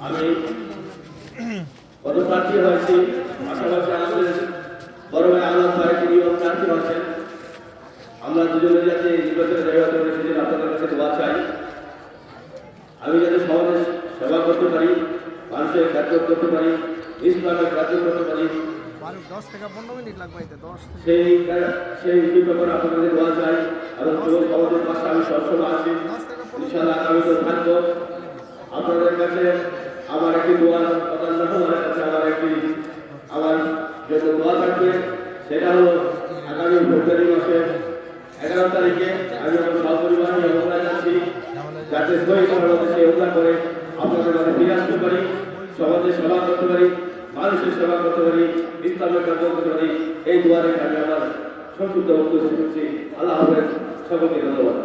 আমি পদপ্রার্থী হয়েছি, পাশাপাশি আমাদের বড় ভাই আলাদ ভাই তিনিও প্রার্থী হচ্ছেন। আমরা দুজনে যাতে নির্বাচনে জয়লাভ করে সেদিন আপনাদের কাছে দোয়া চাই। আমি যাতে সমাজের সেবা করতে পারি, মানুষের কার্য করতে পারি, ইসলামের কার্য করতে পারি, সেই ব্যাপারে আপনাদের দোয়া চাই। এবং যুবক সমাজের পাশে আমি সবসময় আছি, ইনশাআল্লাহ আমি তো থাকবো। আপনাদের কাছে আমার একটি দোয়ার প্রধান রহমানের কাছে আমার যে দোয়া থাকবে সেটা হলো আগামী ফেব্রুয়ারি মাসের 11 তারিখে আমি আমার সপরিবার নিয়ে ওখানে যাচ্ছি, যাতে সেই ওখানে করে আপনাদের কাছে ফিরে আসতে পারি, সমাজের সেবা করতে পারি, মানুষের সেবা করতে পারি, ইসলামের কাজ করতে পারি। এই দোয়ারে আমি আমার সংক্ষিপ্ত বক্তব্য করছি। আল্লাহ হাফেজ, সকলকে ধন্যবাদ।